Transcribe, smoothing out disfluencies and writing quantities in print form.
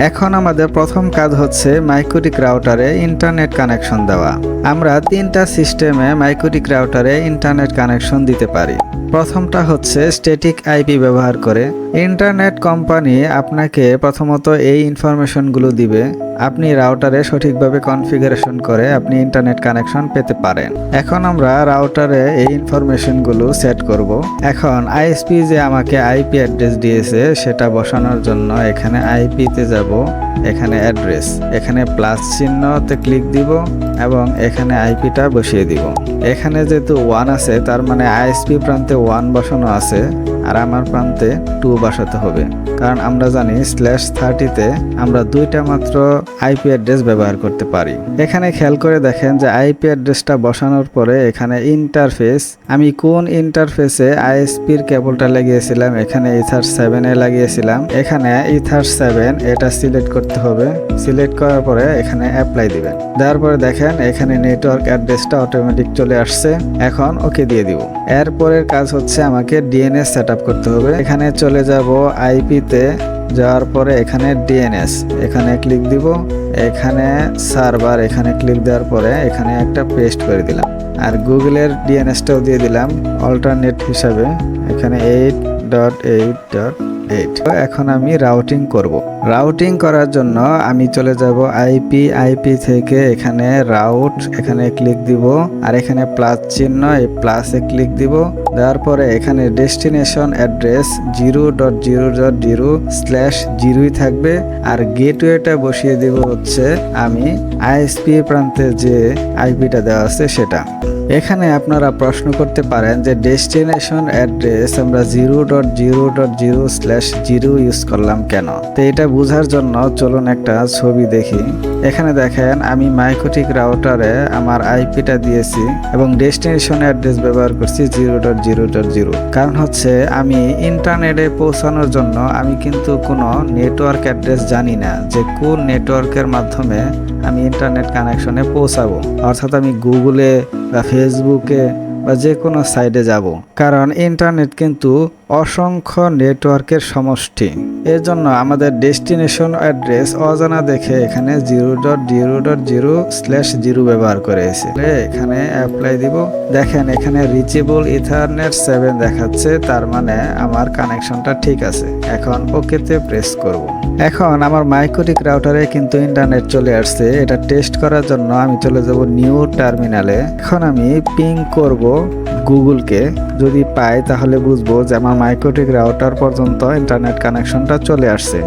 এখন আমাদের প্রথম কাজ হচ্ছে মাইক্রোটিক রাউটারে ইন্টারনেট কানেকশন দেওয়া। আমরা তিনটা সিস্টেমে মাইক্রোটিক রাউটারে ইন্টারনেট কানেকশন দিতে পারি। প্রথমটা হচ্ছে স্ট্যাটিক আইপি ব্যবহার করে। ইন্টারনেট কোম্পানি আপনাকে প্রথমত এই ইনফরমেশনগুলো দিবে, আপনি রাউটারে সঠিকভাবে কনফিগারেশন করে আপনি ইন্টারনেট কানেকশন পেতে পারেন। এখন আমরা রাউটারে এই ইনফরমেশনগুলো সেট করব। এখন আইএসপি যে আমাকে আইপি অ্যাড্রেস দিয়েছে সেটা বসানোর জন্য এখানে আইপিতে যাব, এখানে অ্যাড্রেস, এখানে প্লাস চিহ্নতে ক্লিক দিব এবং এখানে আইপিটা বসিয়ে দিব। এখানে যেহেতু 1 আছে তার মানে আইএসপি প্রান্তে 1 বসানো আছে আর আমার প্রান্তে 2 বসাতে হবে, কারণ আমরা জানি /30তে আমরা দুইটা মাত্র আইপি অ্যাড্রেস ব্যবহার করতে পারি। এখানে খেয়াল করে দেখেন যে আইপি অ্যাড্রেসটা বসানোর পরে এখানে ইন্টারফেস, আমি কোন ইন্টারফেসে আইএসপির কেবলটা লাগিয়েছিলাম, এখানে ইথার 7-এ লাগিয়েছিলাম, এখানে ইথার 7 এটা সিলেক্ট করতে হবে। সিলেক্ট করার পরে এখানে অ্যাপ্লাই দিবেন, দেওয়ার পরে দেখেন এখানে নেটওয়ার্ক অ্যাড্রেসটা অটোমেটিক চলে আসছে। এখন ওকে দিয়ে দিব। এরপরের কাজ হচ্ছে আমাকে ডিএনএস সেট আপ করতে হবে। এখানে চলে যাব আইপিতে, যাওয়ার পরে এখানে ডিএনএস, এখানে ক্লিক দিব, এখানে সার্ভার, এখানে ক্লিক দেওয়ার পরে এখানে একটা পেস্ট করে দিলাম আর গুগলের ডিএনএসটাও দিয়ে দিলাম অল্টারনেট হিসাবে, এখানে 8.8.8। এখন আমি রাউটিং করব। রাউটিং করার জন্য আমি চলে যাব আইপি থেকে এখানে রাউট, এখানে ক্লিক দিব আর এখানে প্লাস চিহ্ন, এই প্লাসে ক্লিক দিব, দেওয়ার পরে এখানে ডেস্টিনেশন অ্যাড্রেস 0.0.0/0 থাকবে আর গেটওয়েটা বসিয়ে দিব হচ্ছে আমি আইএসপি প্রান্তে যে আইপিটা দেওয়া আছে সেটা। এখানে আপনারা প্রশ্ন করতে পারেন যে ডেস্টিনেশন অ্যাড্রেস আমরা 0.0.0/0 ইউজ করলাম কেন। তো এটা বোঝার জন্য চলুন একটা ছবি দেখি। এখানে দেখেন আমি মাইক্রোটিক রাউটারে আমার আইপিটা দিয়েছি এবং ডেস্টিনেশন অ্যাড্রেস ব্যবহার করছি 0.0.0, কারণ হচ্ছে আমি ইন্টারনেটে পৌঁছানোর জন্য আমি কিন্তু কোনো নেটওয়ার্ক অ্যাড্রেস জানি না যে কোন নেটওয়ার্কের মাধ্যমে আমি ইন্টারনেট কানেকশনে পৌঁছাবো, অর্থাৎ আমি গুগলে বা ফেসবুকে বা যে কোনো সাইটে যাব, কারণ ইন্টারনেট কিন্তু অসংখ্য নেটওয়ার্কের সমষ্টি। এর জন্য আমাদের ডেস্টিনেশন অ্যাড্রেস অজানা দেখে এখানে 0.0.0/0 ব্যবহার করেছি। এখানে অ্যাপ্লাই দিব, দেখেন এখানে রিচেবল ইথারনেট 7 দেখাচ্ছে, তার মানে আমার কানেকশনটা ঠিক আছে। এখন ওকেতে প্রেস করব। এখন আমার মাইক্রোটিক রাউটারে কিন্তু ইন্টারনেট চলে আসছে। এটা টেস্ট করার জন্য আমি চলে যাব নিউ টার্মিনালে। এখন আমি পিং করব গুগলকে, যদি পাই তাহলে বুঝবো যে আমার মাইক্রোটিক রাউটার পর্যন্ত ইন্টারনেট কানেকশনটা চলে আসছে।